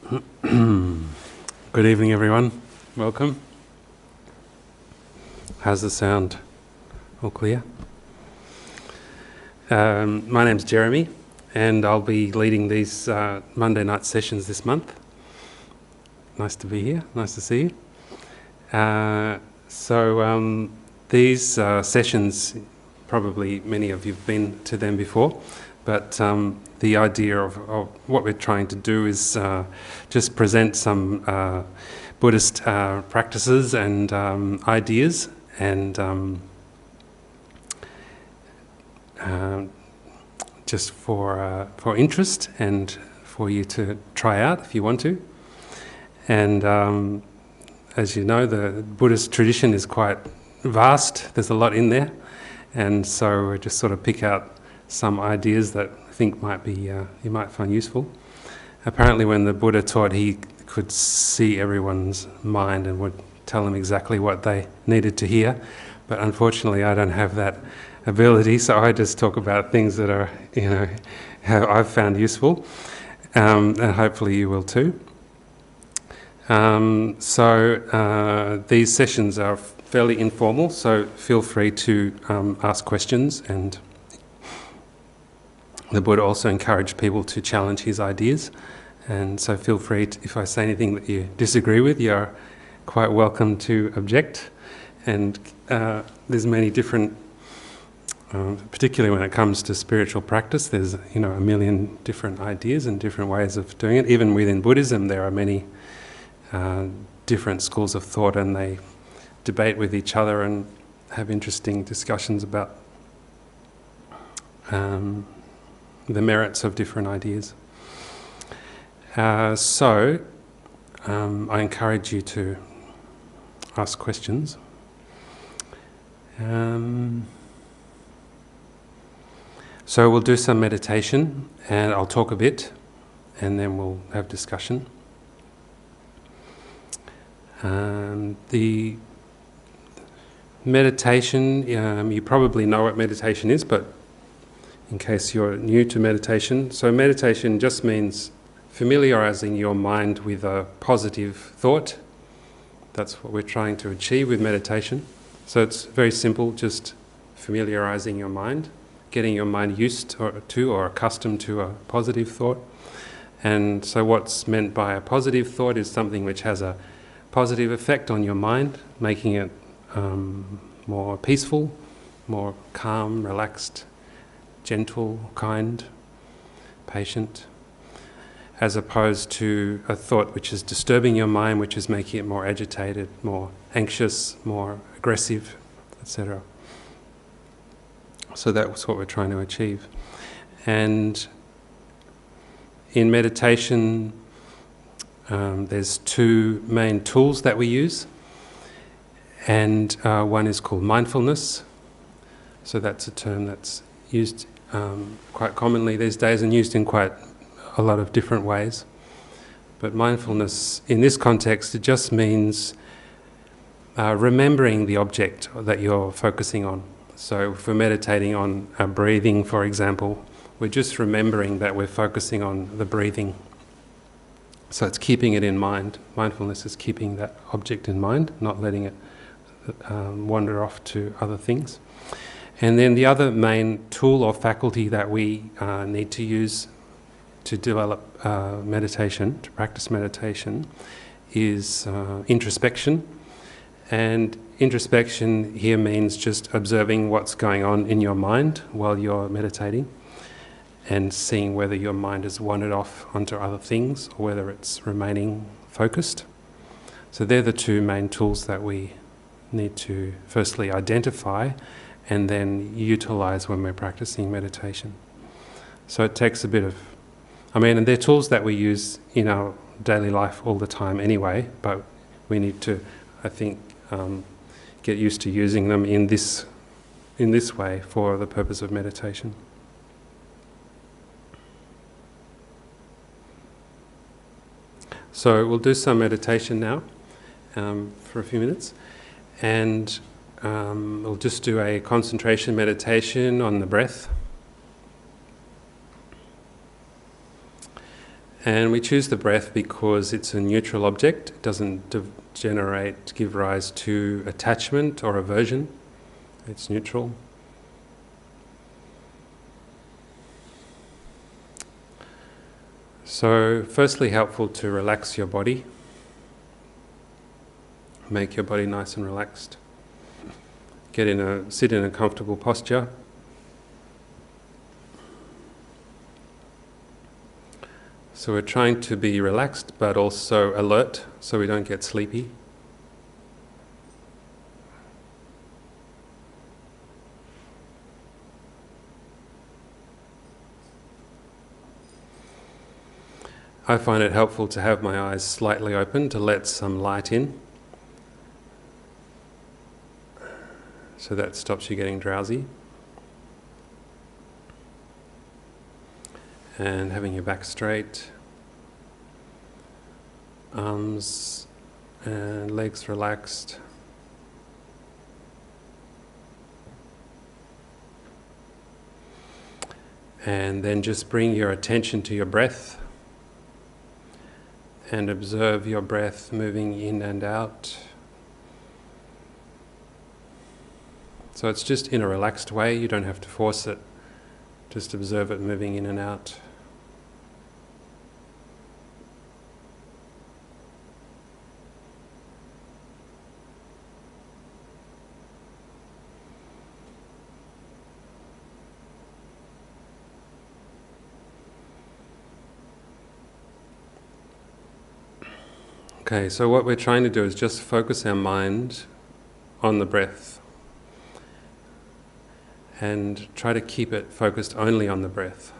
Good evening, everyone. Welcome. How's the sound? All clear? My name's Jeremy, and I'll be leading these Monday night sessions this month. Nice to be here. Nice to see you. These sessions, probably many of you have been to them before, but the idea of what we're trying to do is just present some Buddhist practices and ideas, and just for interest and for you to try out if you want to. And as you know, the Buddhist tradition is quite vast. There's a lot in there, and so we just sort of pick out some ideas that I think might be you might find useful. Apparently, when the Buddha taught, he could see everyone's mind and would tell them exactly what they needed to hear. But unfortunately, I don't have that ability, so I just talk about things that are, how I've found useful, and hopefully you will too. These sessions are fairly informal, so feel free to ask questions, and the Buddha also encouraged people to challenge his ideas, and so feel free to, if I say anything that you disagree with, you're quite welcome to object. And there's many different, particularly when it comes to spiritual practice, there's a million different ideas and different ways of doing it. Even within Buddhism, there are many different schools of thought, and they debate with each other and have interesting discussions about the merits of different ideas. I encourage you to ask questions. So we'll do some meditation, and I'll talk a bit, and then we'll have discussion. The meditation, you probably know what meditation is, but in case you're new to meditation, so meditation just means familiarizing your mind with a positive thought. That's what we're trying to achieve with meditation. So it's very simple, just familiarizing your mind, getting your mind used to or accustomed to a positive thought. And so what's meant by a positive thought is something which has a positive effect on your mind, making it more peaceful, more calm, relaxed, gentle, kind, patient, as opposed to a thought which is disturbing your mind, which is making it more agitated, more anxious, more aggressive, etc. So that's what we're trying to achieve. And in meditation, there's two main tools that we use, and one is called mindfulness. So that's a term that's used quite commonly these days and used in quite a lot of different ways. But mindfulness in this context, it just means remembering the object that you're focusing on. So if we're meditating on breathing, for example, we're just remembering that we're focusing on the breathing. So it's keeping it in mind. Mindfulness is keeping that object in mind, not letting it wander off to other things. And then the other main tool or faculty that we need to use to develop meditation, to practice meditation, is introspection. And introspection here means just observing what's going on in your mind while you're meditating, and seeing whether your mind has wandered off onto other things or whether it's remaining focused. So they're the two main tools that we need to firstly identify and then utilize when we're practicing meditation. So it takes a bit of, and they're tools that we use in our daily life all the time anyway, but we need to, I think, get used to using them in this way for the purpose of meditation. So we'll do some meditation now for a few minutes, and we'll just do a concentration meditation on the breath. And we choose the breath because it's a neutral object. It doesn't give rise to attachment or aversion. It's neutral. So, firstly, helpful to relax your body. Make your body nice and relaxed. Sit in a comfortable posture. So we're trying to be relaxed but also alert so we don't get sleepy. I find it helpful to have my eyes slightly open to let some light in. So that stops you getting drowsy. And having your back straight, arms and legs relaxed. And then just bring your attention to your breath and observe your breath moving in and out. So it's just in a relaxed way, you don't have to force it. Just observe it moving in and out. Okay, so what we're trying to do is just focus our mind on the breath and try to keep it focused only on the breath.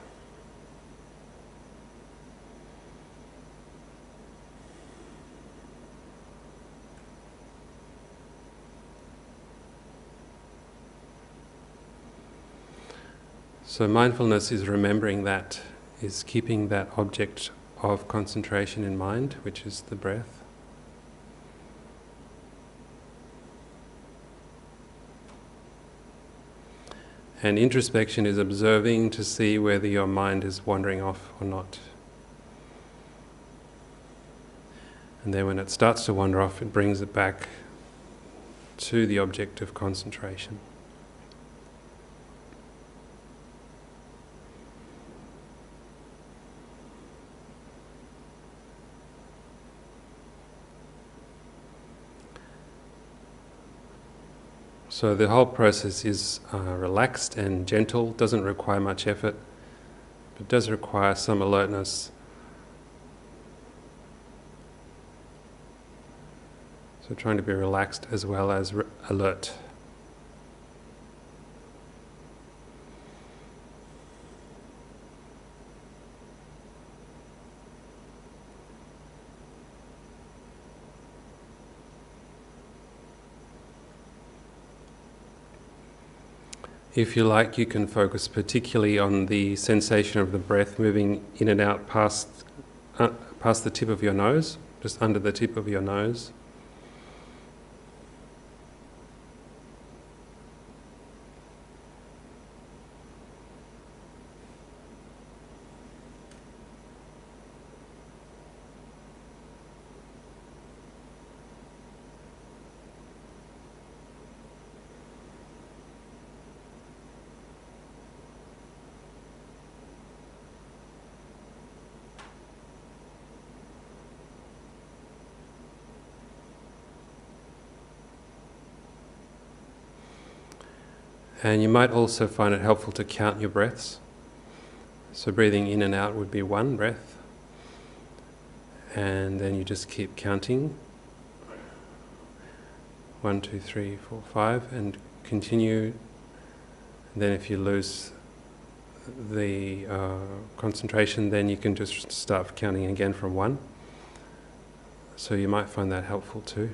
So mindfulness is remembering that, is keeping that object of concentration in mind, which is the breath. And introspection is observing to see whether your mind is wandering off or not. And then when it starts to wander off, it brings it back to the object of concentration. So the whole process is relaxed and gentle, doesn't require much effort, but does require some alertness. So trying to be relaxed as well as alert. If you like, you can focus particularly on the sensation of the breath moving in and out past the tip of your nose, just under the tip of your nose. And you might also find it helpful to count your breaths. So breathing in and out would be one breath. And then you just keep counting. 1, 2, 3, 4, 5, and continue. And then if you lose the concentration, then you can just start counting again from 1. So you might find that helpful too.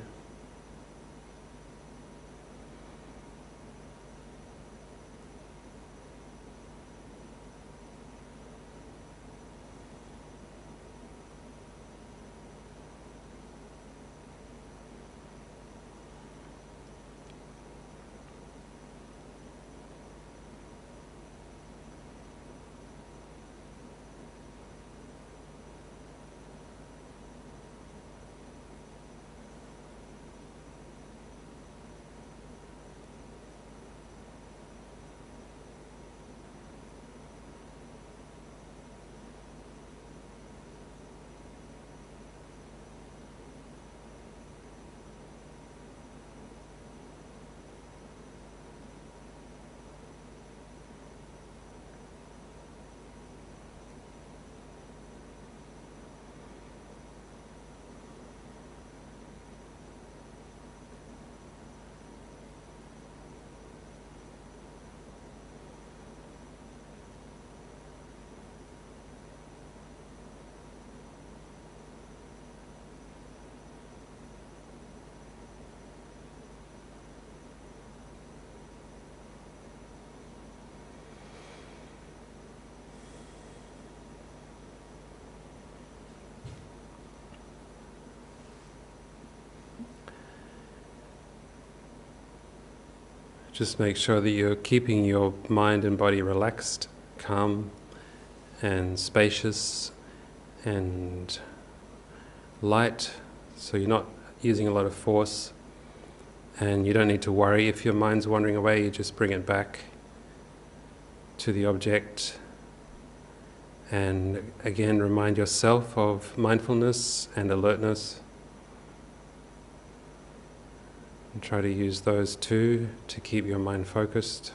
Just make sure that you're keeping your mind and body relaxed, calm and spacious and light, so you're not using a lot of force, and you don't need to worry if your mind's wandering away. You just bring it back to the object, and again remind yourself of mindfulness and alertness, and try to use those two to keep your mind focused.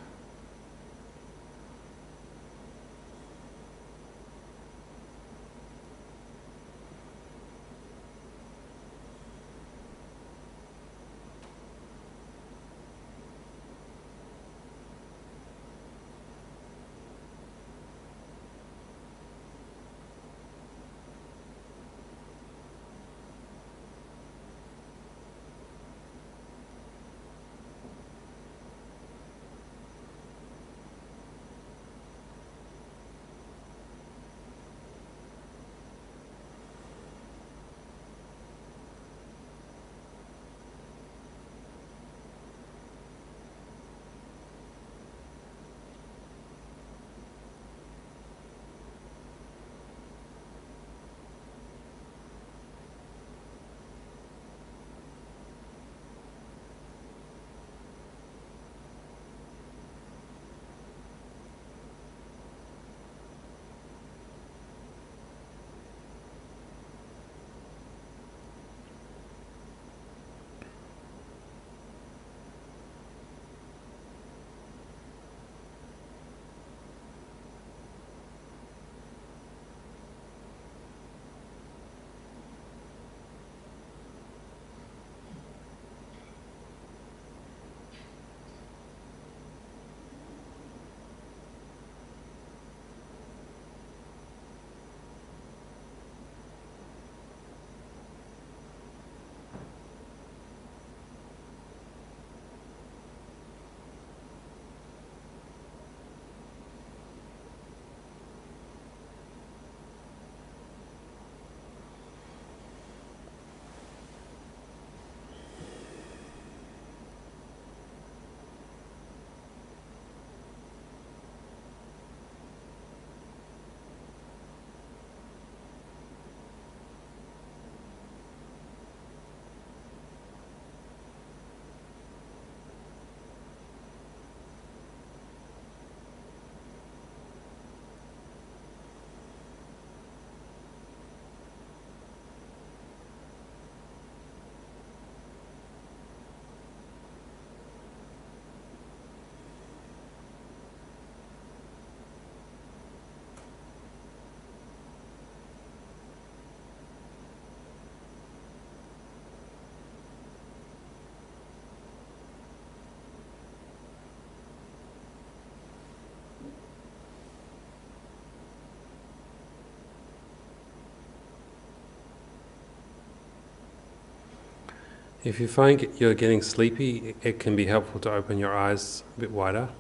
If you find you're getting sleepy, it can be helpful to open your eyes a bit wider,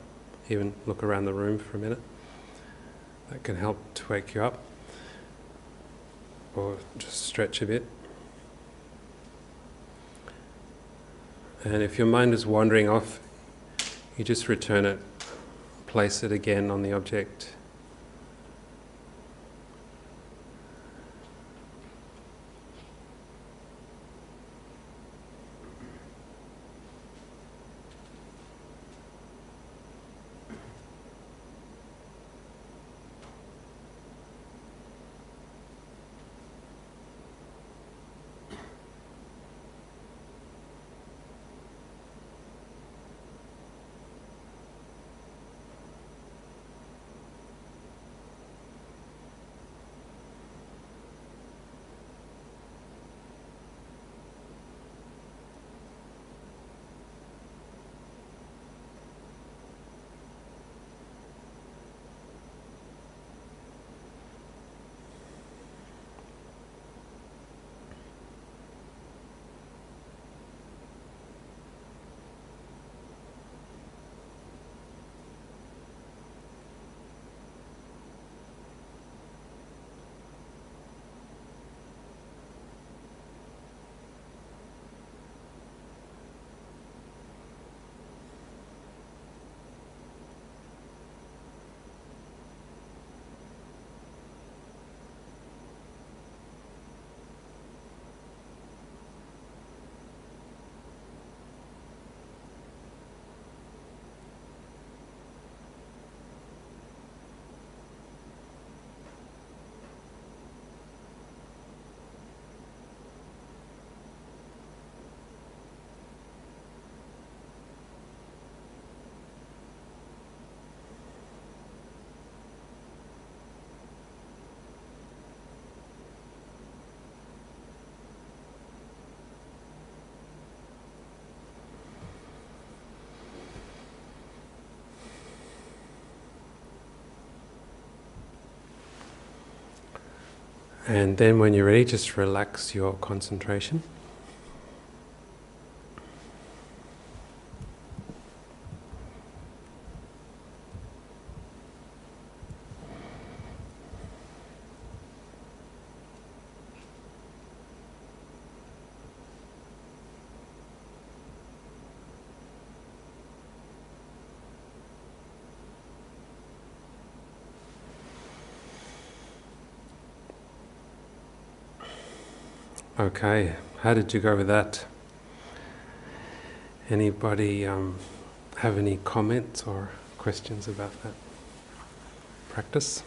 even look around the room for a minute. That can help to wake you up, or just stretch a bit. And if your mind is wandering off, you just return it, place it again on the object. And then when you're ready, just relax your concentration. Okay, how did you go with that? Anybody have any comments or questions about that practice?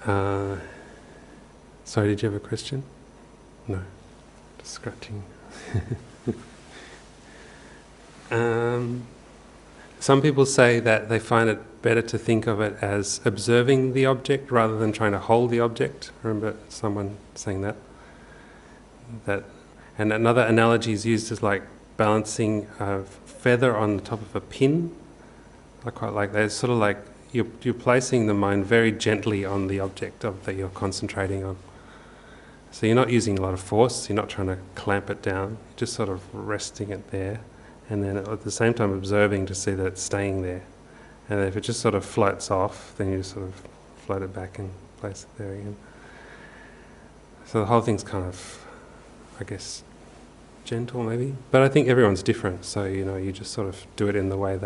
Sorry, did you have a question? No, just scratching. Some people say that they find it better to think of it as observing the object rather than trying to hold the object. I remember someone saying that. And another analogy is used as like balancing a feather on the top of a pin. I quite like that. It's sort of like you're placing the mind very gently on the object that you're concentrating on. So you're not using a lot of force, you're not trying to clamp it down, you're just sort of resting it there. And then at the same time observing to see that it's staying there. And if it just sort of floats off, then you just sort of float it back and place it there again. So the whole thing's kind of, I guess, gentle maybe. But I think everyone's different, so you just sort of do it in the way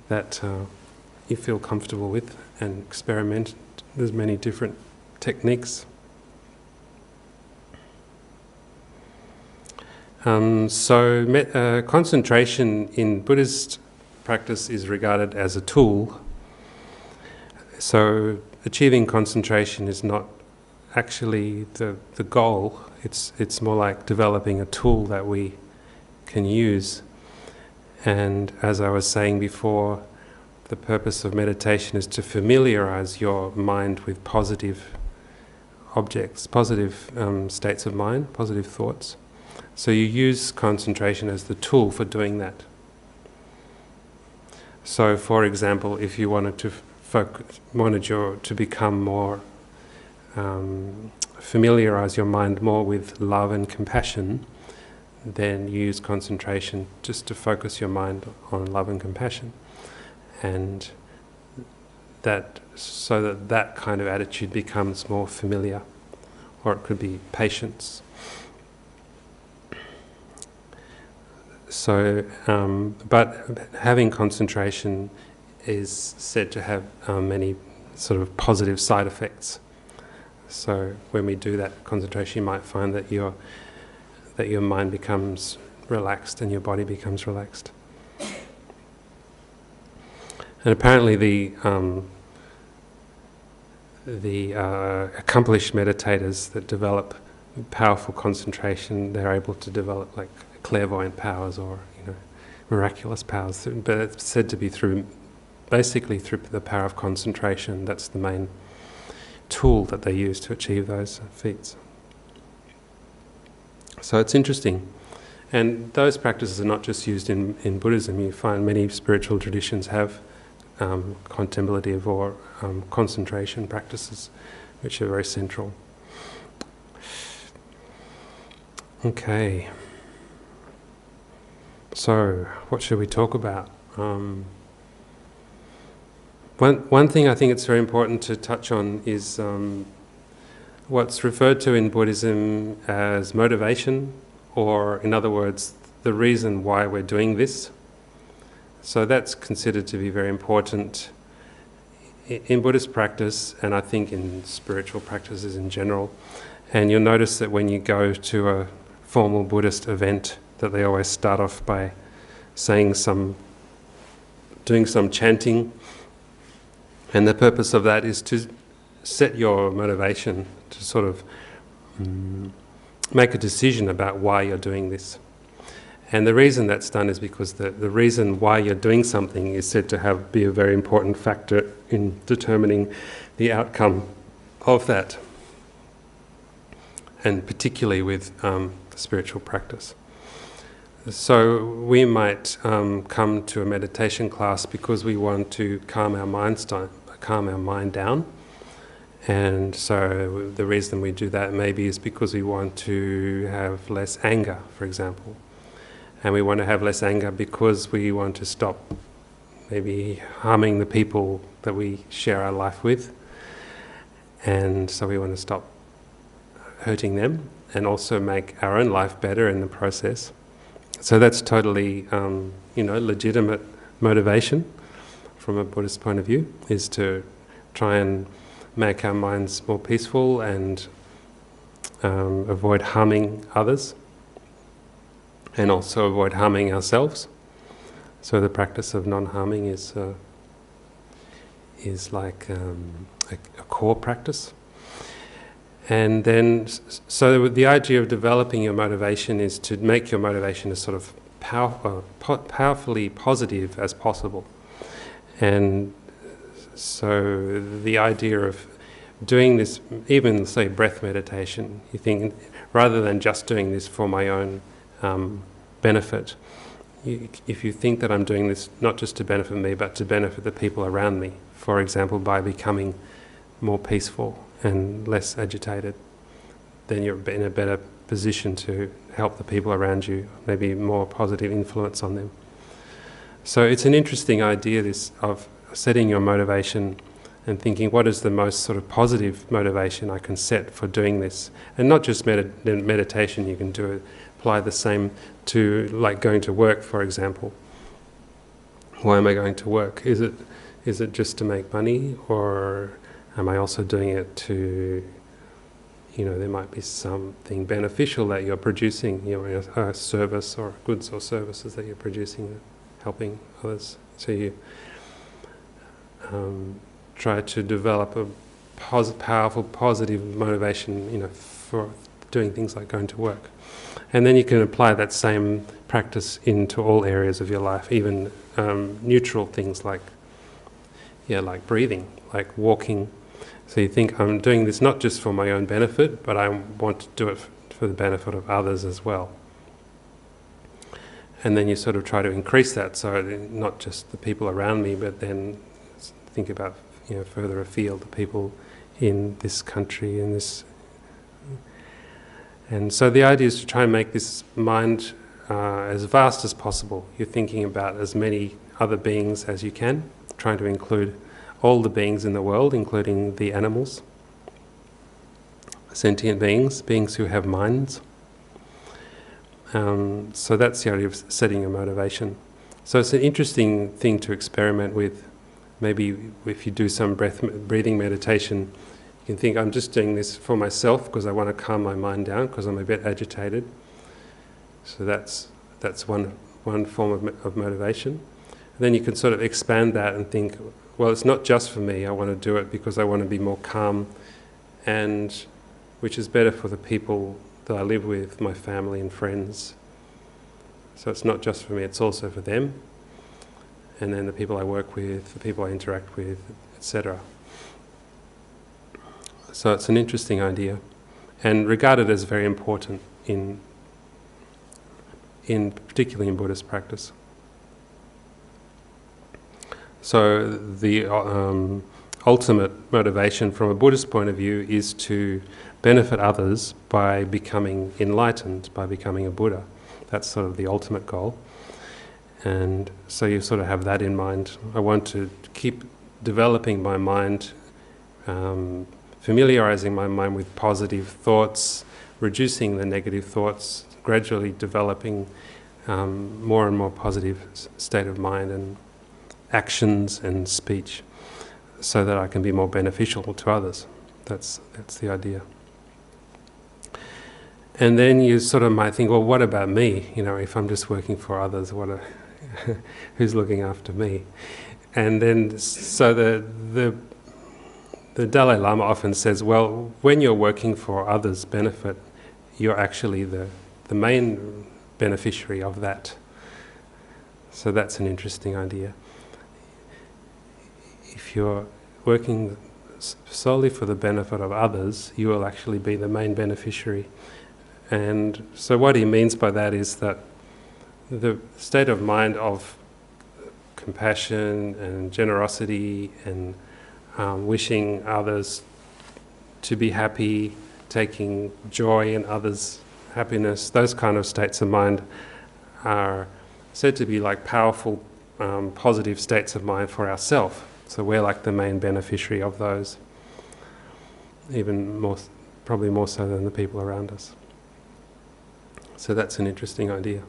that you feel comfortable with and experiment. There's many different techniques. Concentration in Buddhist practice is regarded as a tool. So achieving concentration is not actually the goal. It's more like developing a tool that we can use. And as I was saying before, the purpose of meditation is to familiarize your mind with positive objects, positive states of mind, positive thoughts. So you use concentration as the tool for doing that. So, for example, if you wanted to to become more, familiarize your mind more with love and compassion, then you use concentration just to focus your mind on love and compassion, and so that kind of attitude becomes more familiar, or it could be patience. So, but having concentration is said to have many sort of positive side effects. So when we do that concentration, you might find that your mind becomes relaxed and your body becomes relaxed. And apparently the accomplished meditators that develop powerful concentration, they're able to develop like clairvoyant powers or miraculous powers, but it's said to be basically through the power of concentration. That's the main tool that they use to achieve those feats. So it's interesting, and those practices are not just used in Buddhism. You find many spiritual traditions have contemplative or concentration practices which are very central. Okay. So, what should we talk about? One thing I think it's very important to touch on is what's referred to in Buddhism as motivation, or in other words, the reason why we're doing this. So that's considered to be very important in Buddhist practice, and I think in spiritual practices in general. And you'll notice that when you go to a formal Buddhist event, that they always start off by doing some chanting, and the purpose of that is to set your motivation, to sort of make a decision about why you're doing this. And the reason that's done is because the reason why you're doing something is said to be a very important factor in determining the outcome of that, and particularly with spiritual practice. So we might come to a meditation class because we want to calm our minds calm our mind down. And so the reason we do that maybe is because we want to have less anger, for example. And we want to have less anger because we want to stop maybe harming the people that we share our life with. And so we want to stop hurting them and also make our own life better in the process. So that's totally, legitimate motivation from a Buddhist point of view, is to try and make our minds more peaceful and avoid harming others, and also avoid harming ourselves. So the practice of non-harming is like a core practice. And then, so the idea of developing your motivation is to make your motivation as sort of powerfully positive as possible. And so the idea of doing this, even say breath meditation, you think, rather than just doing this for my own benefit, if you think that I'm doing this not just to benefit me but to benefit the people around me, for example by becoming more peaceful and less agitated, then you're in a better position to help the people around you, maybe more positive influence on them. So it's an interesting idea, this of setting your motivation and thinking, what is the most sort of positive motivation I can set for doing this? And not just meditation, you can apply the same to like going to work, for example. Why am I going to work? Is it just to make money, or am I also doing it to, there might be something beneficial that you're producing, a service or goods or services that you're producing, helping others. So you try to develop a powerful, positive motivation, for doing things like going to work. And then you can apply that same practice into all areas of your life, even neutral things like breathing, like walking. So you think, I'm doing this not just for my own benefit, but I want to do it for the benefit of others as well. And then you sort of try to increase that, so not just the people around me, but then think about further afield, the people in this country, in this. And so the idea is to try and make this mind as vast as possible. You're thinking about as many other beings as you can, trying to include all the beings in the world, including the animals, sentient beings who have minds. So that's the idea of setting a motivation. So it's an interesting thing to experiment with. Maybe if you do some breathing meditation, you can think, I'm just doing this for myself because I want to calm my mind down because I'm a bit agitated. So that's one form of motivation. And then you can sort of expand that and think, well, it's not just for me. I want to do it because I want to be more calm, and which is better for the people that I live with, my family and friends. So it's not just for me, it's also for them, and then the people I work with, the people I interact with, etc. So it's an interesting idea, and regarded as very important particularly in Buddhist practice. So the ultimate motivation from a Buddhist point of view is to benefit others by becoming enlightened, by becoming a Buddha. That's sort of the ultimate goal. And so you sort of have that in mind. I want to keep developing my mind, familiarizing my mind with positive thoughts, reducing the negative thoughts, gradually developing more and more positive state of mind and actions and speech, so that I can be more beneficial to others. That's the idea. And then you sort of might think, well, what about me? If I'm just working for others, who's looking after me? And then, so the Dalai Lama often says, well, when you're working for others' benefit, you're actually the main beneficiary of that. So that's an interesting idea. If you're working solely for the benefit of others, you will actually be the main beneficiary. And so what he means by that is that the state of mind of compassion and generosity and wishing others to be happy, taking joy in others' happiness, those kind of states of mind are said to be like powerful, positive states of mind for ourselves. So we're like the main beneficiary of those, even more, probably more so than the people around us. So that's an interesting idea.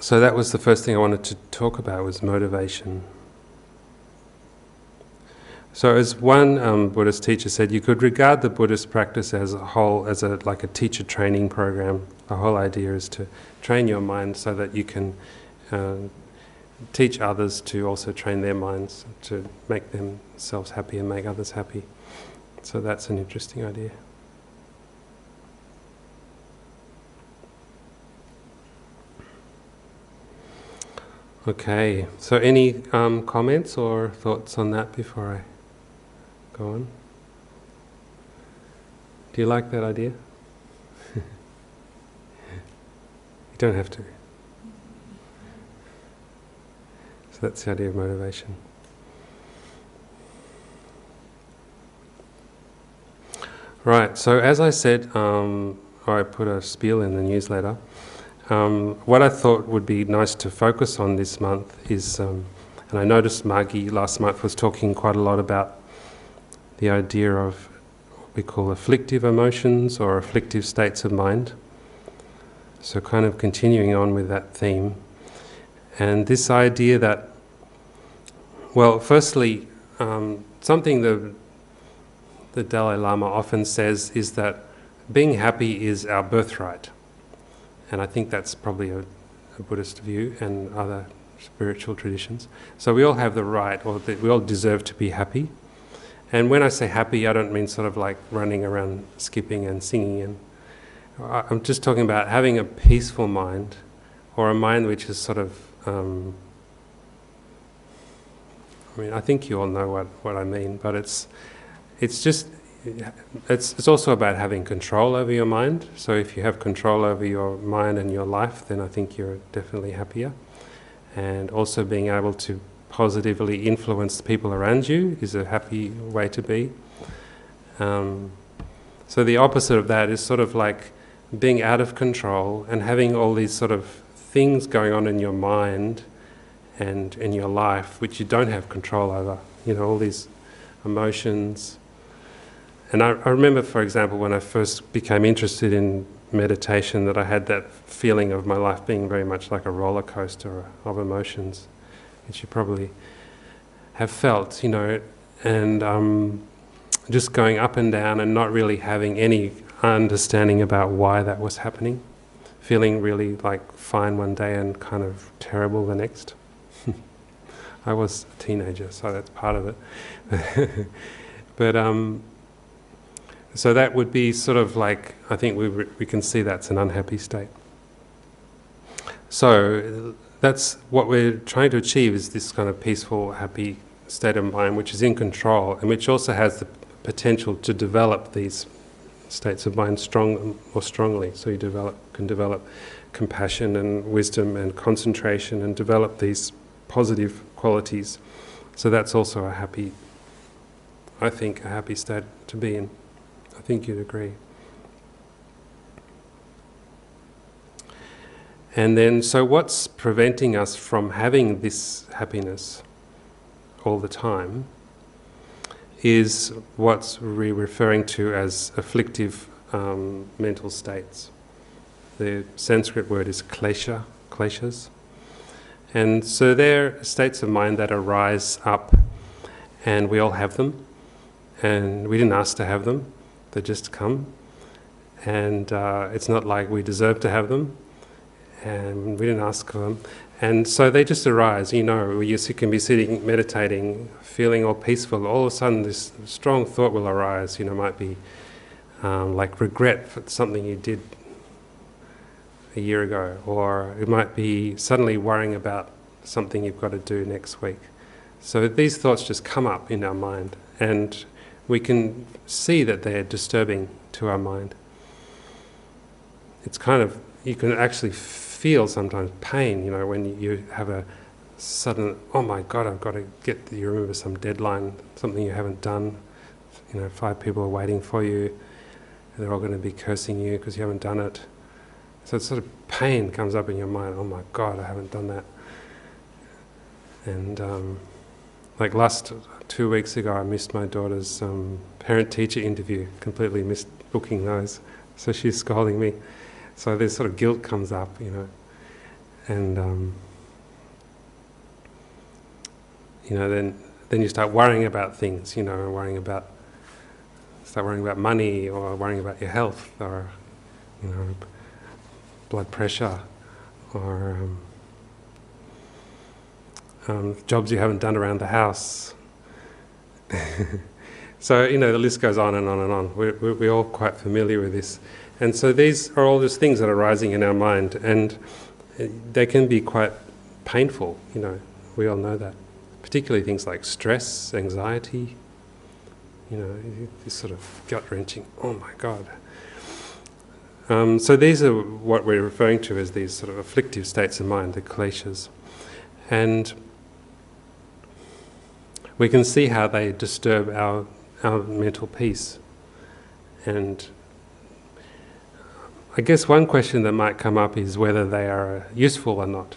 So that was the first thing I wanted to talk about, was motivation. So as one Buddhist teacher said, you could regard the Buddhist practice as a whole, as like a teacher training program. The whole idea is to train your mind so that you can teach others to also train their minds to make themselves happy and make others happy. So that's an interesting idea. Okay, so any comments or thoughts on that before I go on? Do you like that idea? You don't have to. So that's the idea of motivation. Right, so as I said, I put a spiel in the newsletter. What I thought would be nice to focus on this month is, and I noticed Margie last month was talking quite a lot about the idea of what we call afflictive emotions or afflictive states of mind. So kind of continuing on with that theme. And this idea that, well, firstly, something the Dalai Lama often says is that being happy is our birthright. And I think that's probably a Buddhist view and other spiritual traditions. So we all have the right, or we all deserve to be happy. And when I say happy, I don't mean sort of like running around skipping and singing. And I'm just talking about having a peaceful mind, or a mind which is sort of, I think you all know what I mean, but it's also about having control over your mind. So if you have control over your mind and your life, then I think you're definitely happier. And also being able to positively influence the people around you is a happy way to be. So the opposite of that is sort of like being out of control and having all these sort of things going on in your mind and in your life which you don't have control over. All these emotions. And I remember, for example, when I first became interested in meditation, that I had that feeling of my life being very much like a roller coaster of emotions, which you probably have felt, and just going up and down and not really having any understanding about why that was happening, feeling really like fine one day and kind of terrible the next. I was a teenager, so that's part of it. But so that would be sort of like, I think we can see that's an unhappy state. So that's what we're trying to achieve, is this kind of peaceful, happy state of mind which is in control and which also has the potential to develop these states of mind strongly. So you can develop compassion and wisdom and concentration and develop these positive qualities. So that's also a happy state to be in. I think you'd agree. And then, so what's preventing us from having this happiness all the time is what we're referring to as afflictive mental states. The Sanskrit word is kleshas. And so they're states of mind that arise up, and we all have them, and we didn't ask to have them. They just come, and it's not like we deserve to have them, and we didn't ask for them. And so they just arise, you can be sitting, meditating, feeling all peaceful. All of a sudden this strong thought will arise, might be like regret for something you did a year ago, or it might be suddenly worrying about something you've got to do next week. So these thoughts just come up in our mind, and we can see that they're disturbing to our mind. it's kind of, you can actually feel sometimes pain, when you have a sudden, oh my God, I've got to you remember some deadline, something you haven't done, 5 people are waiting for you, and they're all going to be cursing you because you haven't done it. So it's sort of pain comes up in your mind, oh my God, I haven't done that. And like last 2 weeks ago, I missed my daughter's parent-teacher interview, completely missed booking those, so she's scolding me. So this sort of guilt comes up, and then you start worrying about things, start worrying about money, or worrying about your health, or blood pressure, or jobs you haven't done around the house. So the list goes on and on and on. We're all quite familiar with this. And so these are all just things that are rising in our mind, and they can be quite painful, we all know that. Particularly things like stress, anxiety, this sort of gut-wrenching, oh my God. So these are what we're referring to as these sort of afflictive states of mind, the kleshas. And we can see how they disturb our mental peace. And I guess one question that might come up is whether they are useful or not.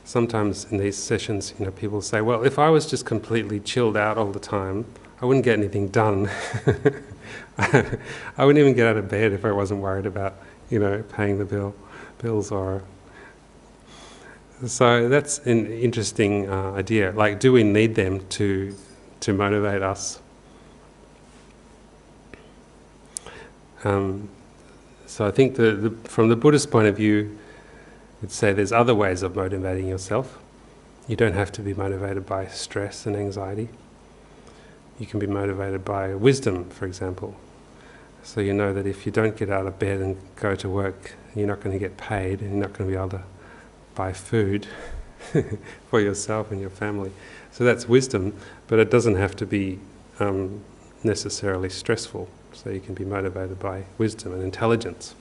Sometimes in these sessions, people say, well, if I was just completely chilled out all the time, I wouldn't get anything done. I wouldn't even get out of bed if I wasn't worried about, paying the bills or... So that's an interesting idea. Like, do we need them to motivate us? So I think from the Buddhist point of view, I'd say there's other ways of motivating yourself. You don't have to be motivated by stress and anxiety. You can be motivated by wisdom, for example. So you know that if you don't get out of bed and go to work, you're not going to get paid, and you're not going to be able to buy food for yourself and your family. So that's wisdom, but it doesn't have to be necessarily stressful. So you can be motivated by wisdom and intelligence.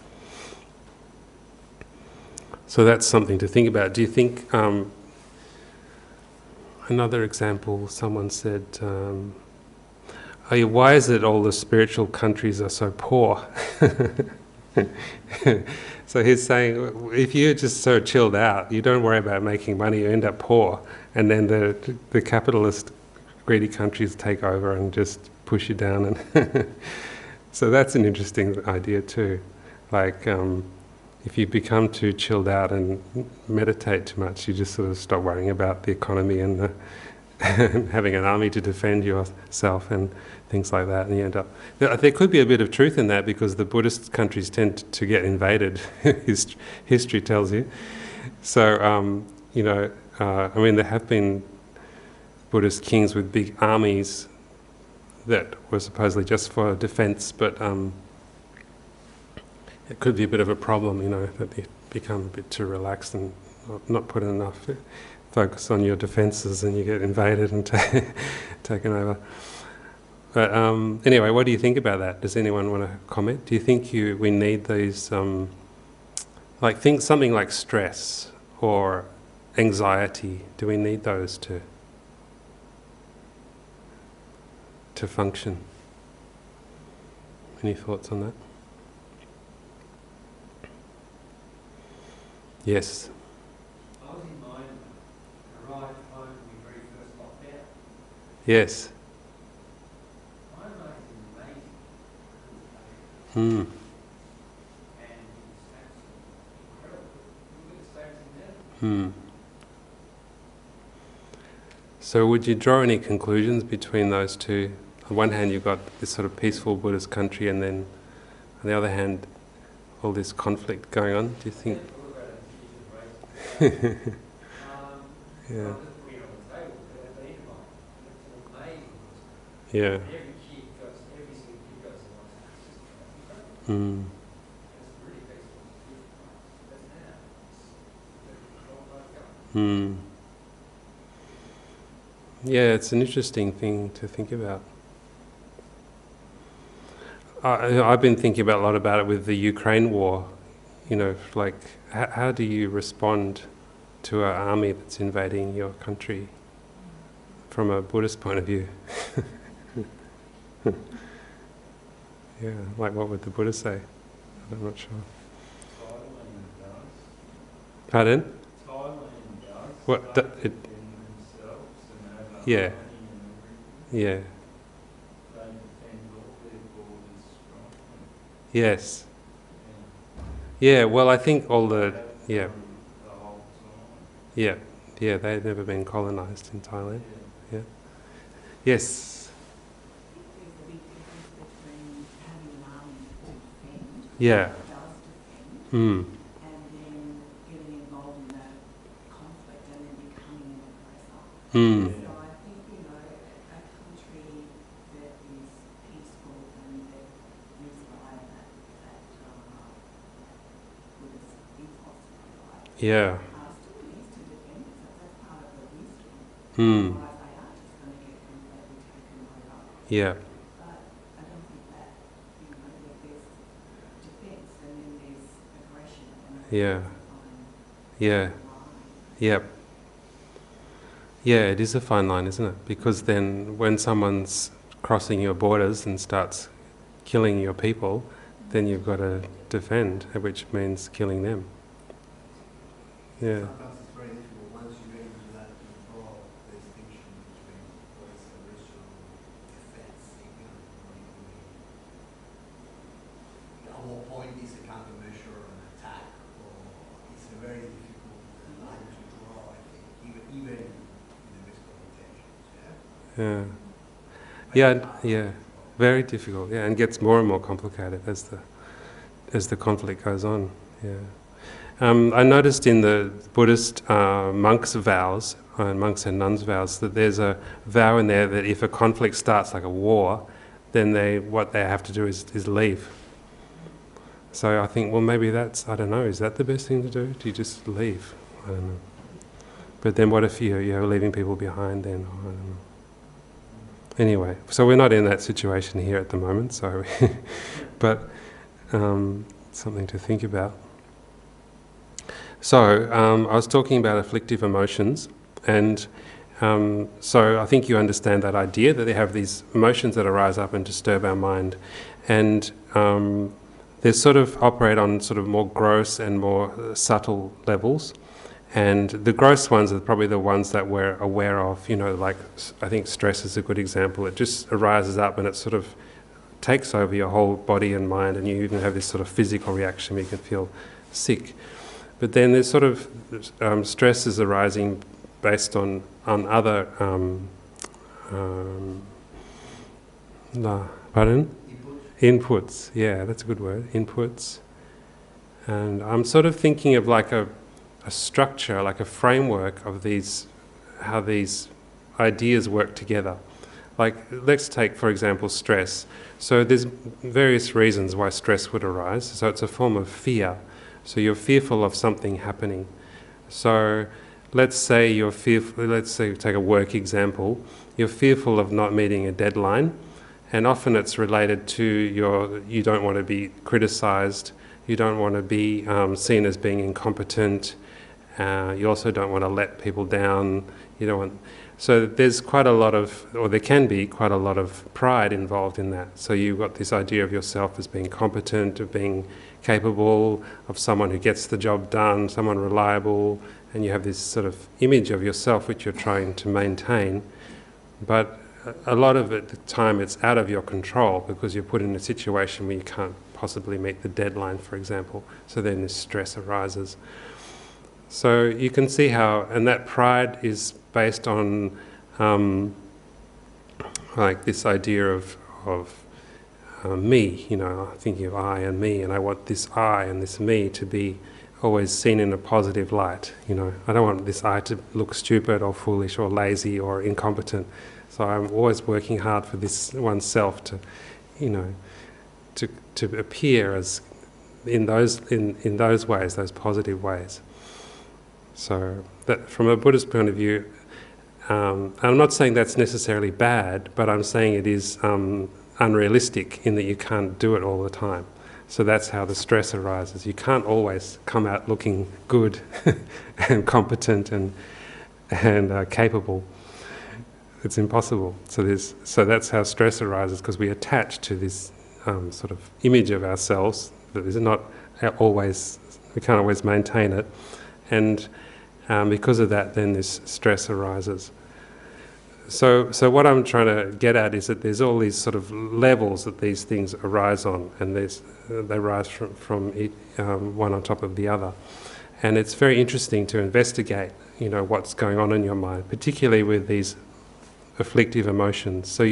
So that's something to think about. Do you think, another example, someone said, why is it all the spiritual countries are so poor? So he's saying, if you're just so chilled out, you don't worry about making money, you end up poor, and then the capitalist greedy countries take over and just push you down. And so that's an interesting idea too. Like, if you become too chilled out and meditate too much, you just sort of stop worrying about the economy and having an army to defend yourself and things like that, and you end up... There could be a bit of truth in that, because the Buddhist countries tend to get invaded, history tells you. So, I mean, there have been Buddhist kings with big armies that were supposedly just for defense, but it could be a bit of a problem, that you become a bit too relaxed and not put enough focus on your defences, and you get invaded and taken over. But anyway, what do you think about that? Does anyone want to comment? Do you think we need these, something like stress or anxiety? Do we need those to function? Any thoughts on that? Yes. I was in mine, arrived home when we very first locked out. Yes. My life is amazing. Hmm. And it's absolutely incredible. Look at the states in there. Hmm. So would you draw any conclusions between those two? On one hand, you've got this sort of peaceful Buddhist country, and then on the other hand, all this conflict going on. Do you think? Yeah. Yeah. Mm. Mm. Yeah, it's an interesting thing to think about. I've been thinking a lot about it with the Ukraine war. you know, like, how do you respond to an army that's invading your country from a Buddhist point of view? Yeah, like what would the Buddha say? I'm not sure. Thailand does. Pardon? Thailand does. What? They defend themselves and have a Yeah. army and everything. Yeah. They defend all their borders strongly. Yes. Yeah. Yeah. Well, I think all the They yeah, have done the whole time. yeah, yeah. They've never been colonized in Thailand. Yeah. Yeah. Yes. There's a big difference between having an army to defend, Yeah. that does defend, Hmm. and then getting involved in that conflict and then becoming an aggressor. Hmm. So I think, a country that is peaceful and that lives by that Buddhist ethos, if you Yeah. like, still needs to defend itself. That's part of the wisdom. Hmm. Otherwise they are just going to get completely taken over. Yeah. But I don't think that, that there's defence and then there's aggression. And I think Yeah. that's a fine Yeah. line. Yep. Yeah, it is a fine line, isn't it? Because then when someone's crossing your borders and starts killing your people, then you've got to defend, which means killing them. Yeah. Sometimes it's very difficult once you get into that to draw the distinction between what is a ritual defense, at what point is a countermeasure an attack, or it's a very difficult line to draw, I think, even in the best of intentions, Yeah. Yeah. Yeah. Very difficult. Yeah, and gets more and more complicated as the conflict goes on. Yeah. I noticed in the Buddhist monks' vows, monks and nuns' vows, that there's a vow in there that if a conflict starts, like a war, then what they have to do is leave. So I think, well, maybe that's, I don't know, is that the best thing to do? Do you just leave? I don't know. But then what if you're leaving people behind then? I don't know. Anyway, so we're not in that situation here at the moment, so but something to think about. So I was talking about afflictive emotions, and so I think you understand that idea that they have these emotions that arise up and disturb our mind, and they sort of operate on sort of more gross and more subtle levels. And the gross ones are probably the ones that we're aware of, like I think stress is a good example. It just arises up and it sort of takes over your whole body and mind, and you even have this sort of physical reaction where you can feel sick. But then there's sort of stresses arising based on other pardon? Inputs. Yeah, that's a good word. Inputs. And I'm sort of thinking of like a structure, like a framework of how these ideas work together. Like, let's take, for example, stress. So there's various reasons why stress would arise. So it's a form of fear. So you're fearful of something happening. So let's say you're fearful, let's say take a work example, you're fearful of not meeting a deadline, and often it's related to you don't want to be criticised, you don't want to be seen as being incompetent, you also don't want to let people down, so there's quite a lot of, or there can be quite a lot of pride involved in that. So you've got this idea of yourself as being competent, of being capable, of someone who gets the job done, someone reliable, and you have this sort of image of yourself which you're trying to maintain. But a lot of the time it's out of your control because you're put in a situation where you can't possibly meet the deadline, for example. So then this stress arises. So you can see how, and that pride is based on like this idea of me, thinking of I and me, and I want this I and this me to be always seen in a positive light. I don't want this I to look stupid or foolish or lazy or incompetent. So I'm always working hard for this oneself to, to appear as in those ways, those positive ways. So that from a Buddhist point of view, I'm not saying that's necessarily bad, but I'm saying it is unrealistic in that you can't do it all the time. So that's how the stress arises. You can't always come out looking good and competent and capable. It's impossible. So that's how stress arises, because we attach to this sort of image of ourselves that is not always, we can't always maintain it, and because of that, then this stress arises. So what I'm trying to get at is that there's all these sort of levels that these things arise on, and they rise from one on top of the other. And it's very interesting to investigate, what's going on in your mind, particularly with these afflictive emotions. So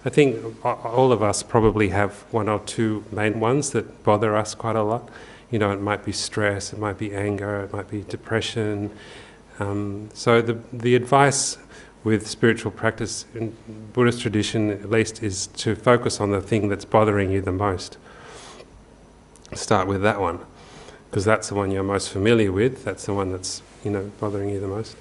I think all of us probably have one or two main ones that bother us quite a lot. It might be stress, it might be anger, it might be depression. So the advice with spiritual practice in Buddhist tradition, at least, is to focus on the thing that's bothering you the most. Start with that one, because that's the one you're most familiar with. That's the one that's bothering you the most.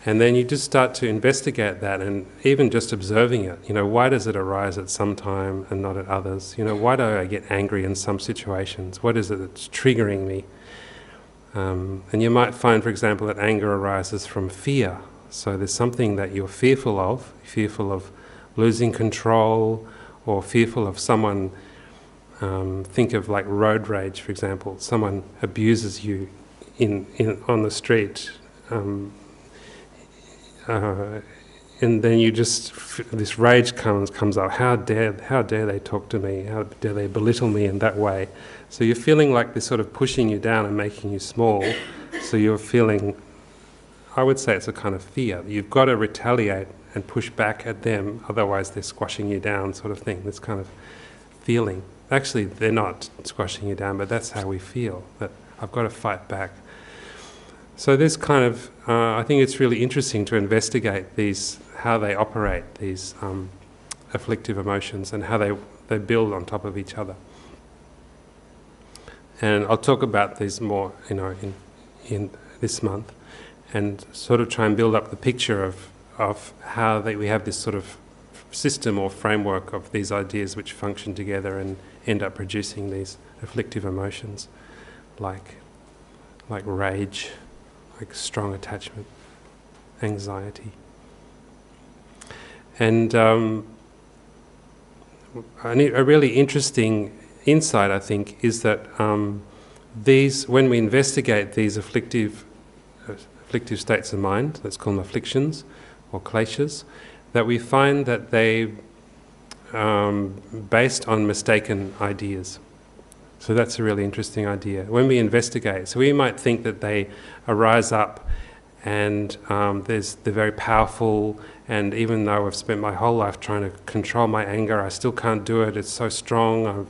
And then you just start to investigate that, and even just observing it. Why does it arise at some time and not at others? Why do I get angry in some situations? What is it that's triggering me? And you might find, for example, that anger arises from fear. So there's something that you're fearful of losing control, or fearful of someone. Think of like road rage, for example. Someone abuses you on the street. And then you just, this rage comes up. How dare they talk to me? How dare they belittle me in that way? So you're feeling like they're sort of pushing you down and making you small. So you're feeling, I would say it's a kind of fear. You've got to retaliate and push back at them, otherwise they're squashing you down, sort of thing. This kind of feeling. Actually, they're not squashing you down, but that's how we feel, that I've got to fight back. So this kind of, I think it's really interesting to investigate how they operate, these afflictive emotions, and how they build on top of each other. And I'll talk about these more, in this month, and sort of try and build up the picture of how we have this sort of system or framework of these ideas which function together and end up producing these afflictive emotions, like rage, like strong attachment, anxiety. And a really interesting insight, I think, is that when we investigate these afflictive states of mind, let's call them afflictions or kleshas, that we find that they based on mistaken ideas. So that's a really interesting idea. When we investigate, so we might think that they arise up and they're very powerful, and even though I've spent my whole life trying to control my anger, I still can't do it. It's so strong.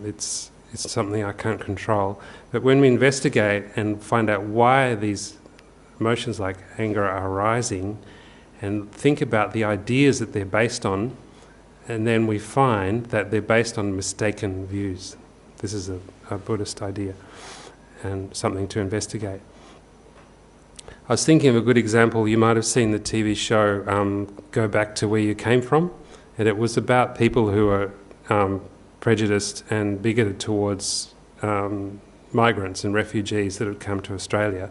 It's something I can't control. But when we investigate and find out why these emotions like anger are arising, and think about the ideas that they're based on, and then we find that they're based on mistaken views. This is a Buddhist idea and something to investigate. I was thinking of a good example. You might have seen the TV show Go Back to Where You Came From, and it was about people who are prejudiced and bigoted towards migrants and refugees that had come to Australia.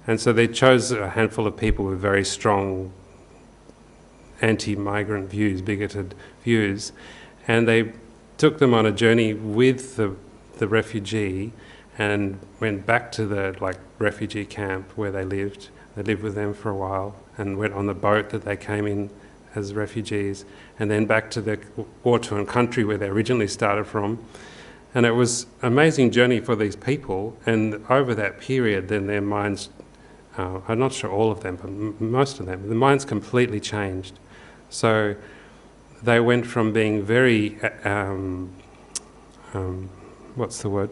And so they chose a handful of people with very strong anti-migrant views, bigoted views, and they took them on a journey with the refugee and went back to the refugee camp where they lived. They lived with them for a while and went on the boat that they came in as refugees, and then back to the war-torn country where they originally started from. And it was an amazing journey for these people, and over that period then their minds, I'm not sure all of them, but most of them, the minds completely changed. So they went from being very, what's the word?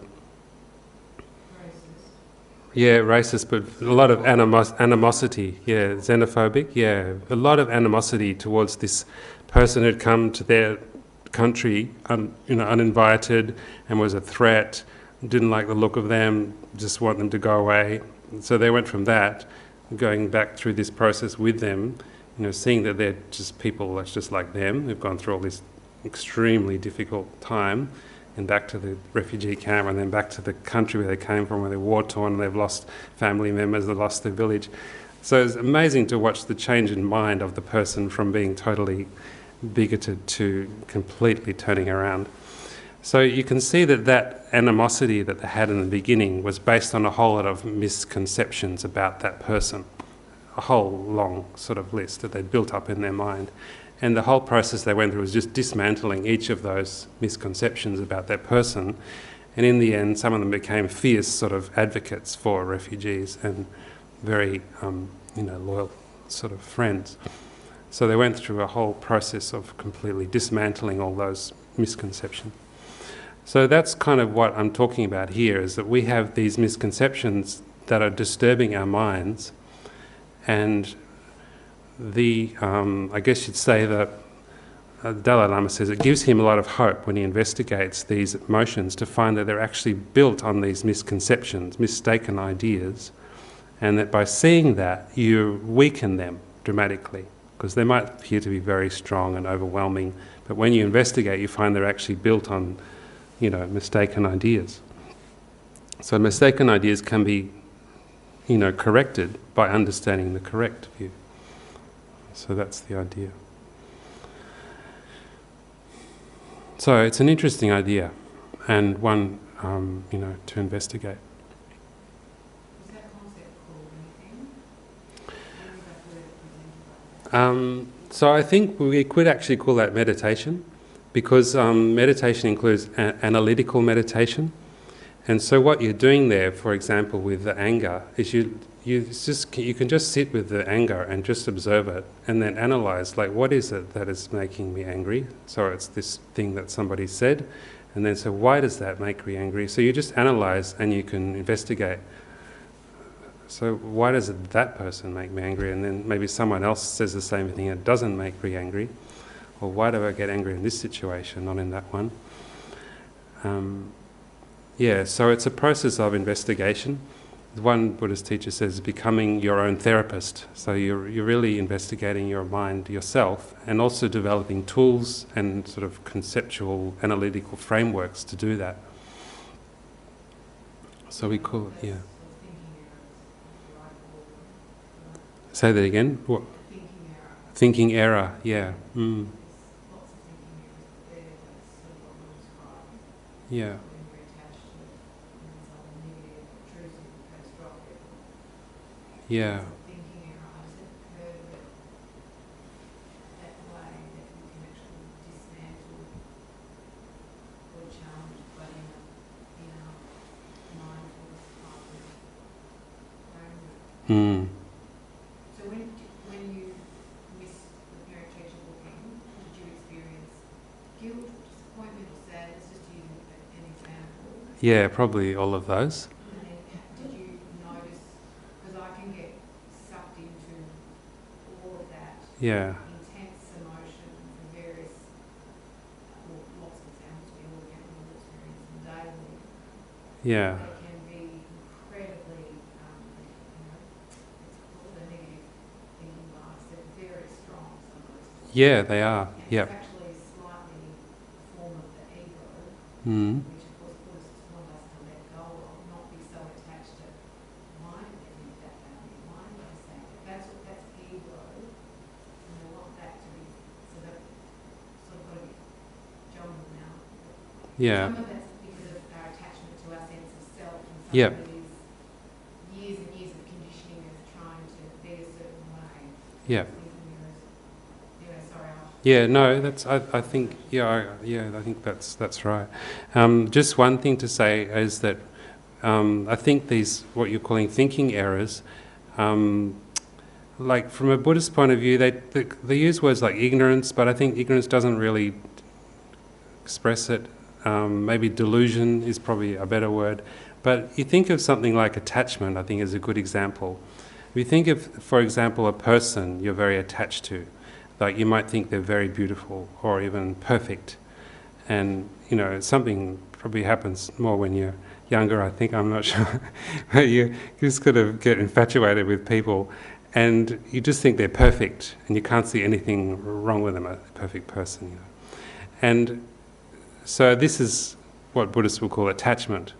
Yeah, racist, but a lot of animosity, yeah, xenophobic, yeah, a lot of animosity towards this person who'd come to their country, uninvited, and was a threat, didn't like the look of them, just want them to go away. So they went from that, going back through this process with them, seeing that they're just people that's just like them, who've gone through all this extremely difficult time, and back to the refugee camp, and then back to the country where they came from, where they're war-torn, they've lost family members, they've lost their village. So it's amazing to watch the change in mind of the person from being totally bigoted to completely turning around. So you can see that that animosity that they had in the beginning was based on a whole lot of misconceptions about that person, a whole long sort of list that they'd built up in their mind. And the whole process they went through was just dismantling each of those misconceptions about that person. And in the end, some of them became fierce sort of advocates for refugees and very loyal sort of friends. So they went through a whole process of completely dismantling all those misconceptions. So that's kind of what I'm talking about here, is that we have these misconceptions that are disturbing our minds, and I guess you'd say that the Dalai Lama says it gives him a lot of hope when he investigates these emotions to find that they're actually built on these misconceptions, mistaken ideas, and that by seeing that you weaken them dramatically, because they might appear to be very strong and overwhelming, but when you investigate you find they're actually built on mistaken ideas. So mistaken ideas can be corrected by understanding the correct view. So that's the idea. So it's an interesting idea, and one to investigate. Is that concept called anything? So I think we could actually call that meditation, because meditation includes analytical meditation. And so what you're doing there, for example, with the anger, is you can just sit with the anger and just observe it, and then analyze, like, what is it that is making me angry? So it's this thing that somebody said, and then so why does that make me angry? So you just analyze and you can investigate. So why does that person make me angry? And then maybe someone else says the same thing and doesn't make me angry. Or why do I get angry in this situation, not in that one? So it's a process of investigation. One Buddhist teacher says becoming your own therapist. So you're really investigating your mind yourself, and also developing tools and sort of conceptual analytical frameworks to do that. So we call it, yeah. Say that again? What? Thinking error, yeah. Yeah. Yeah. Mm. So when you missed the parent-teacher booking, did you experience guilt, disappointment, or sadness, just to use an example? Yeah, probably all of those. And then did you notice, because I can get sucked into all of that Yeah. intense emotion for various, lots of examples, we all get all experiencing daily. Yeah. They can be incredibly, it's called a negative thinking bias. They're very strong, some of those thoughts. Yeah, they are. And Yep. it's actually slightly a form of the ego, Mm. which of course Buddhists want us to let go of, not be so attached to why did they think that about me, why did they say that? That's ego, and they want that to be, so that sort of got to be jumbled now. Yeah. Some of that's because of our attachment to our sense of self, and some Yep. of it is years and years of conditioning of trying to be a certain way. Yeah. Anyway, sorry, Yeah, no, that's. I think. I think that's right. Just one thing to say is that I think these what you're calling thinking errors, like from a Buddhist point of view, they use words like ignorance, but I think ignorance doesn't really express it. Maybe delusion is probably a better word. But you think of something like attachment, I think is a good example. If you think of, for example, a person you're very attached to, like you might think they're very beautiful or even perfect. And, something probably happens more when you're younger, I think, I'm not sure. But you just kind of get infatuated with people and you just think they're perfect and you can't see anything wrong with them, a perfect person. And so this is what Buddhists will call attachment.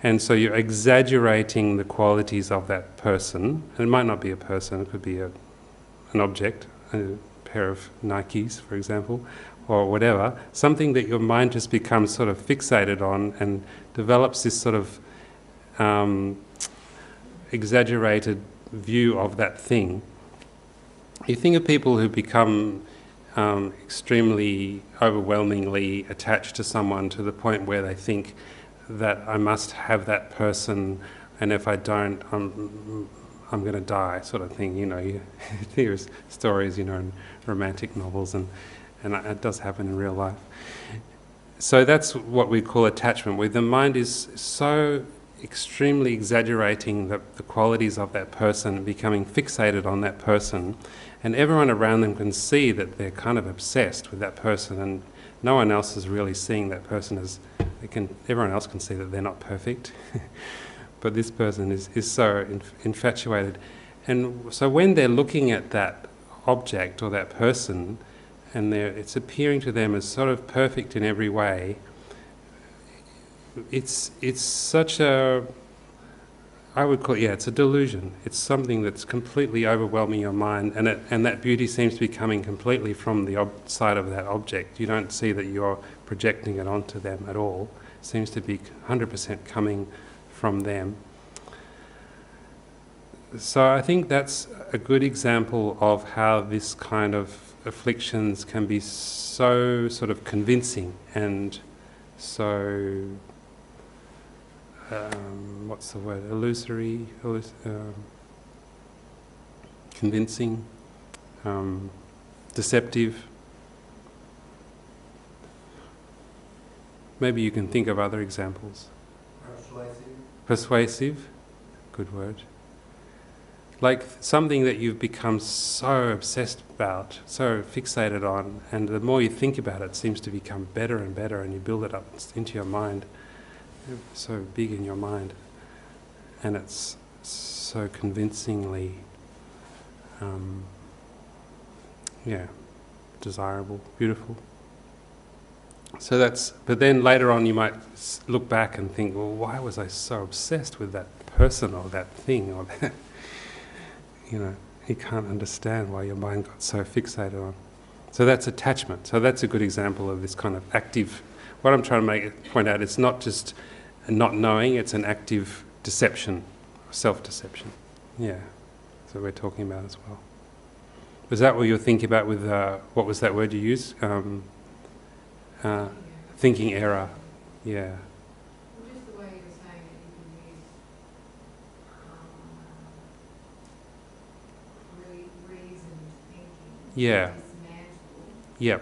And so you're exaggerating the qualities of that person. And it might not be a person, it could be an object, a pair of Nikes, for example, or whatever. Something that your mind just becomes sort of fixated on and develops this sort of exaggerated view of that thing. You think of people who become extremely, overwhelmingly attached to someone to the point where they think that I must have that person, and if I don't, I'm going to die, sort of thing. You know, you hear stories, you know, in romantic novels, and it does happen in real life. So that's what we call attachment, where the mind is so extremely exaggerating the qualities of that person, becoming fixated on that person, and everyone around them can see that they're kind of obsessed with that person, and no one else is really seeing that person as everyone else can see that they're not perfect, but this person is so infatuated. And so when they're looking at that object or that person, and it's appearing to them as sort of perfect in every way, it's such a, I would call it, it's a delusion. It's something that's completely overwhelming your mind, and that beauty seems to be coming completely from the side of that object. You don't see that you're projecting it onto them at all. It seems to be 100% coming from them. So I think that's a good example of how this kind of afflictions can be so sort of convincing and so what's the word? Illusory, convincing, deceptive. Maybe you can think of other examples. Persuasive, good word. Like something that you've become so obsessed about, so fixated on, and the more you think about it, it seems to become better and better, and you build it up into your mind, so big in your mind, and it's so convincingly, desirable, beautiful. So but then later on you might look back and think, well, why was I so obsessed with that person or that thing or that? You know, you can't understand why your mind got so fixated on. So that's attachment. So that's a good example of this kind of active. What I'm trying to point out, it's not just not knowing; it's an active deception, self-deception. Yeah. So we're talking about as well. Was that what you were thinking about with what was that word you used? Thinking error. Yeah. Well, just the way you were saying that you can use reasoned thinking Yeah. to dismantle Yep.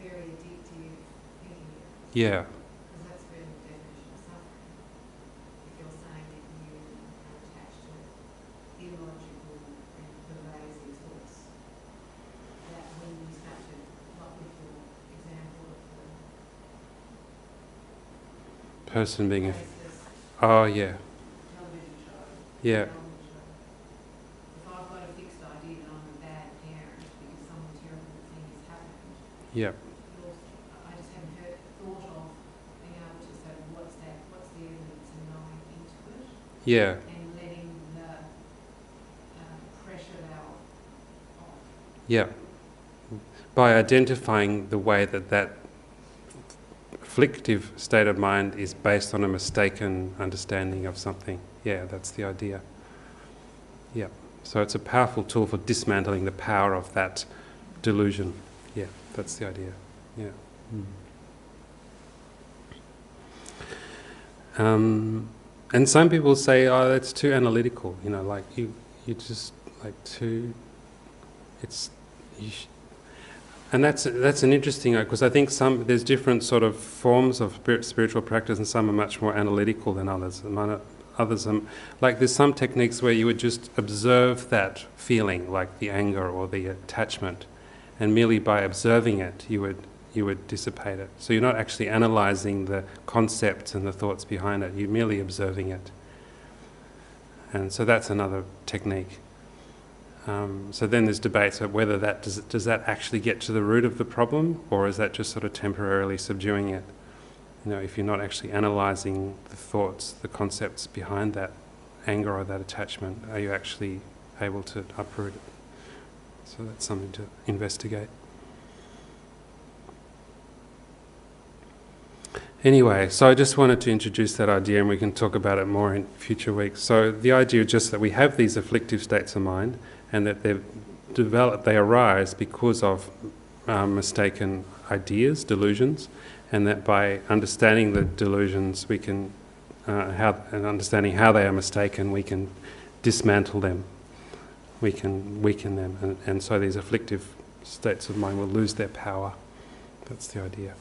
very addictive thinking. Yeah. Because that's really the definition of suffering. If you're saying that you are attached to illogical and pervasive thoughts, that when you start to, like with your example of the Person being faceless Oh yeah. television show, Yeah. television show, if I've got a fixed idea that I'm a bad parent because some terrible thing has happened, Yep. I just haven't thought of being able to say, what's the evidence and knowing into it, Yeah. and letting the pressure valve off. Yeah. By identifying the way that afflictive state of mind is based on a mistaken understanding of something. Yeah, that's the idea. Yeah. So it's a powerful tool for dismantling the power of that delusion. Yeah, that's the idea. Yeah. And some people say, oh, that's too analytical, you know, like you just like too, and that's an interesting, because I think there's different sort of forms of spiritual practice, and some are much more analytical than others. And others are, like there's some techniques where you would just observe that feeling, like the anger or the attachment, and merely by observing it, you would dissipate it. So you're not actually analysing the concepts and the thoughts behind it, you're merely observing it. And so that's another technique. So then there's debates about whether does that actually get to the root of the problem, or is that just sort of temporarily subduing it? if you're not actually analysing the thoughts, the concepts behind that anger or that attachment, are you actually able to uproot it? So that's something to investigate. Anyway, so I just wanted to introduce that idea, and we can talk about it more in future weeks. So the idea is just that we have these afflictive states of mind, and that they arise because of mistaken ideas, delusions, and that by understanding the delusions, we can, and understanding how they are mistaken, we can dismantle them. We can weaken them, and so these afflictive states of mind will lose their power. That's the idea.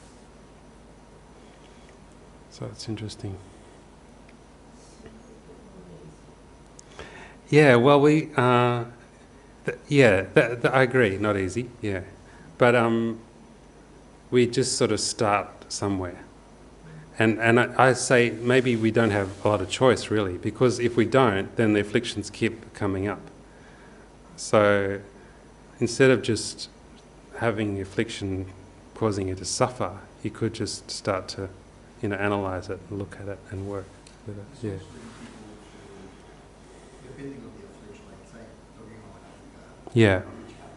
So it's interesting. Yeah, well, I agree, not easy, yeah. But we just sort of start somewhere. And I say maybe we don't have a lot of choice, really, because if we don't, then the afflictions keep coming up. So instead of just having the affliction causing you to suffer, you could just start to, analyse it and look at it and work with it. Yeah. Depending on the affliction, like say, talking about anger, Yeah. which can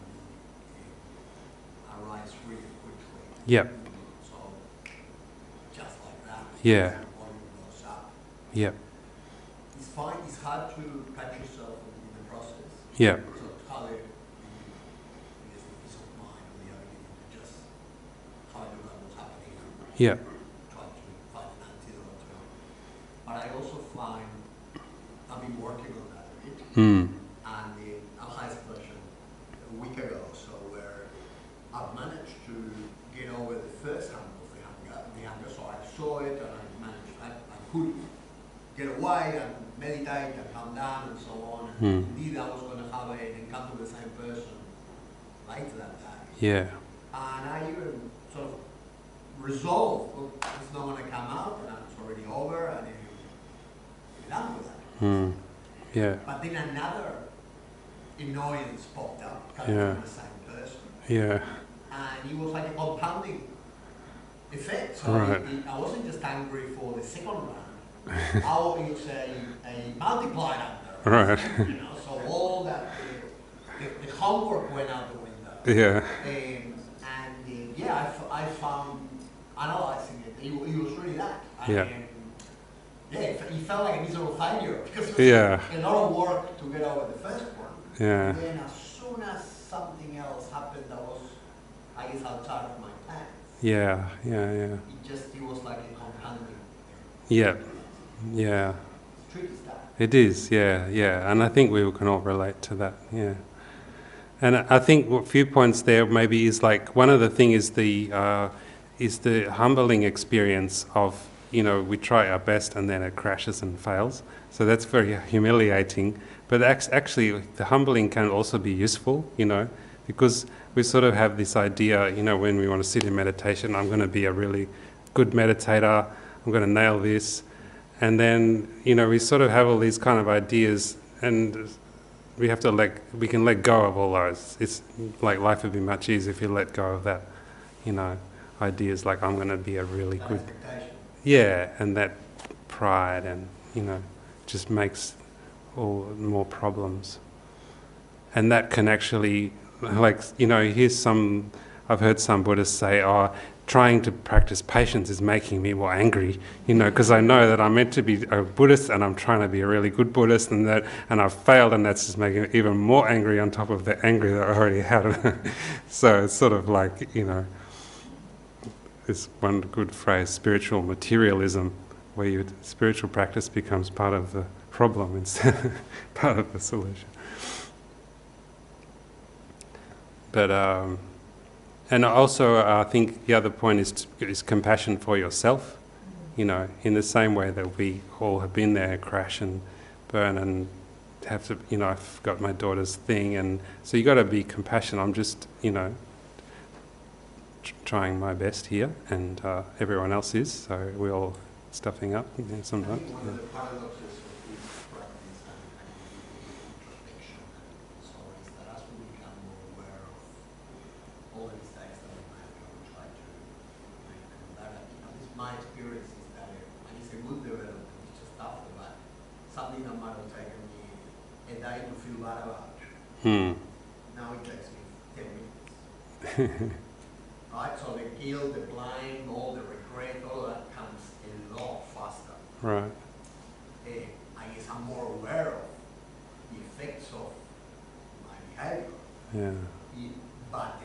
arise really quickly. Yep. So, just like that, Yeah. the volume goes up. Yep. It's fine, it's hard to catch yourself in the process. Yep. So, how it is the peace of mind or the ability to just how I look at what's happening and Yep. try to find an antidote to it. But I also find I've been working on that a bit. Mm. And I had a situation a week ago or so where I've managed to get over the first hump of the anger. So I saw it and I managed, I could get away and meditate and calm down and so on. And indeed I was going to have an encounter with the same person later that day. Yeah. And I even sort of resolved, look, it's not going to come out and it's already over and you're done with that. Mm. Yeah. But then another annoyance popped up coming from the same person. Yeah. And it was like a compounding effect. So Right. I wasn't just angry for the second round. It's a multiplied anger. Right. So all that, the homework went out the window. Yeah. I found, analyzing it, it was really that. Yeah. It felt like a miserable failure because it was a lot of work to get over the first one. Yeah. And then as soon as something else happened that was, I guess, outside of my plans, Yeah. it was like a compounding. Yeah. Yeah. It's tricky stuff. It is, yeah. And I think we can all relate to that, yeah. And I think a few points there maybe is like, one of the things is the humbling experience of, we try our best and then it crashes and fails. So that's very humiliating. But actually, the humbling can also be useful, because we sort of have this idea, when we want to sit in meditation, I'm going to be a really good meditator, I'm going to nail this. And then, we sort of have all these kind of ideas, and we can let go of all those. It's like life would be much easier if you let go of that, ideas like I'm going to be a really good... Expectation. Yeah, and that pride and, just makes all more problems. And that can actually, I've heard some Buddhists say, trying to practice patience is making me more angry, because I know that I'm meant to be a Buddhist and I'm trying to be a really good Buddhist and I've failed, and that's just making me even more angry on top of the anger that I already had. So it's sort of like, this one good phrase, spiritual materialism, where spiritual practice becomes part of the problem instead of part of the solution. But and also I think the other point is compassion for yourself, in the same way that we all have been there, crash and burn and have to, I've got my daughter's thing, and so you got to be compassionate. I'm just, trying my best here, and everyone else is, so we're all stuffing up sometimes. I think one of the paradoxes of this practice and introspection and so on is that as we become more aware of all the mistakes that we make and we try to make them better, at least my experience feel bad about it. Hmm. Now it takes me 10 minutes. Right? So the guilt, the blame, all the regret, all that comes a lot faster. Right. I guess I'm more aware of the effects of my behavior. Yeah. But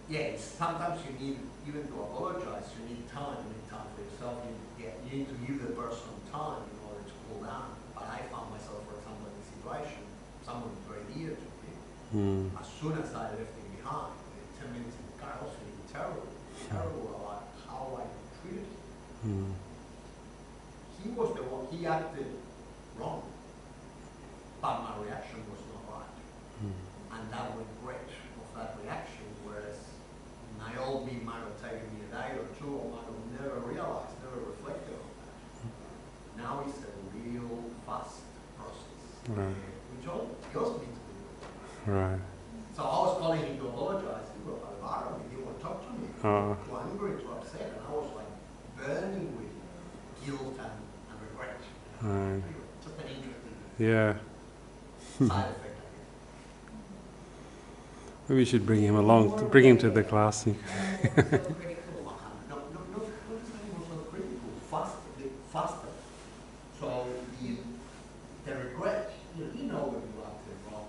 yeah, sometimes you need, even to apologize, you need time for yourself. You need to give the person time in order to cool down. But I found myself, for example, in a situation, someone very dear to me, as soon as I left him behind, 10 minutes in the car, I was feeling terrible about how I treated him. He was the one, he acted wrong, but my reaction was not right. And that regret of that reaction, whereas my old me might have taken me a day or two, or might have never realized, never reflected on that. Now it's a real fast process, which all girls need to do. Right. So I was calling him to apologize. He was at the bar, he didn't want to talk to me, too angry, too upset, and I was like burning with guilt and regret. Right. Just an interesting Yeah. side effect. Maybe we should bring him along, bring him to the class. No, not critical, faster. So the regret, you know when you acted wrong,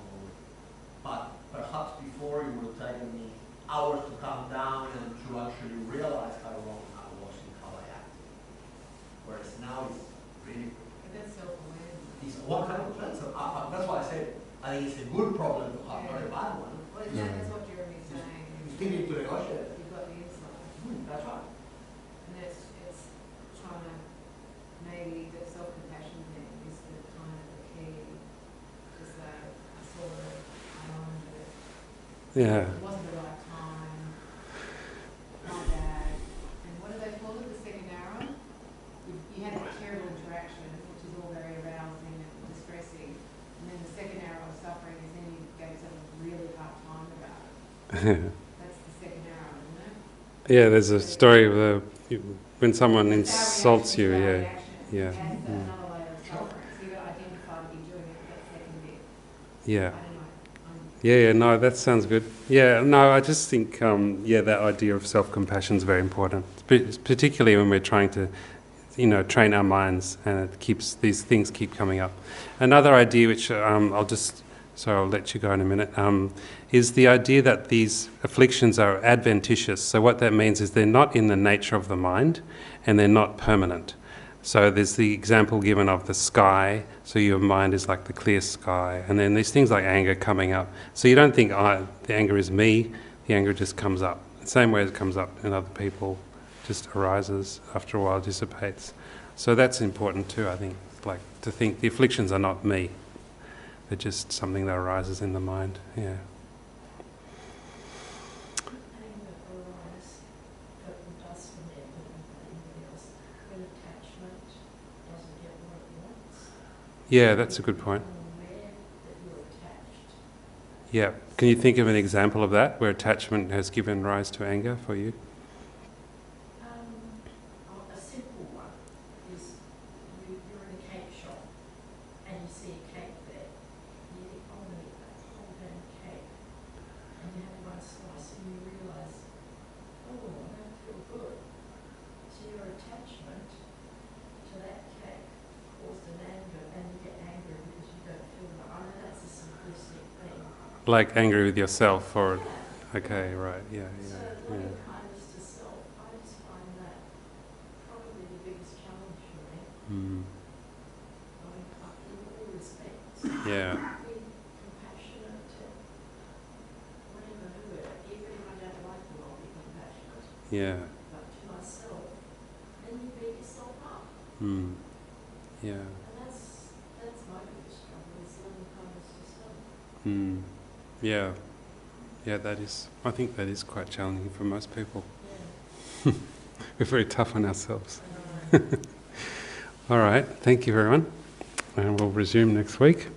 but perhaps before it would have taken me hours to calm down and to actually realize how wrong I was in how I acted. Whereas now it's really quick. But that's self-awareness. It's 100%. So that's why I said I think it's a good problem to have, not a bad one. Well, that's what Jeremy's saying. You still need to negotiate. You've got the insight. That's right. And it's trying to, maybe the self-compassion thing is the kind of the key to say, I saw it, I owned it, Yeah. it wasn't the right time, my bad. And what do they call it, the second arrow? You had that terrible interaction, which is all very arousing and distressing. And then the second arrow of suffering is then you gave yourself a really hard time about it. That's the second arrow, isn't it? Yeah, there's a story of when someone Our insults reaction you, to our yeah. reaction Yeah. adds another layer of suffering. So you've got to identify what you're doing at that second bit. Yeah. I don't know. Yeah, no, that sounds good. Yeah, no, I just think, that idea of self-compassion is very important, particularly when we're trying to, train our minds, and these things keep coming up. Another idea, which I'll let you go in a minute, is the idea that these afflictions are adventitious. So what that means is they're not in the nature of the mind, and they're not permanent. So there's the example given of the sky, so your mind is like the clear sky, and then there's things like anger coming up. So you don't think, the anger is me, the anger just comes up. The same way it comes up in other people, just arises, after a while dissipates. So that's important too, I think, like to think the afflictions are not me. They're just something that arises in the mind, yeah. Yeah, that's a good point. Yeah. Can you think of an example of that, where attachment has given rise to anger for you? A simple one is you're in a cake shop and you see a cake there. And you think, oh, I'm going to eat that whole damn cake. And you have one slice and you realise, oh, I don't feel good. So your attachment to that cake caused an anger, and you get angry because you don't feel good. I know that's a simplistic thing. Like angry with yourself, or okay, right, yeah. So loving kindness to self, I just find that probably the biggest challenge for me. Loving kindness in all respects. Yeah. Being compassionate to whatever, whoever. Even if I don't like them, I'll be compassionate. Yeah. But to myself, then you beat yourself up. Yeah. And that's my biggest struggle, is loving kindness to self. Yeah. Yeah, I think that is quite challenging for most people. Yeah. We're very tough on ourselves. All right, thank you everyone. And we'll resume next week.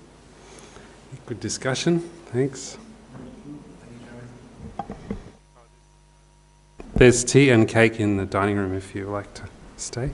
Good discussion, thanks. There's tea and cake in the dining room if you like to stay.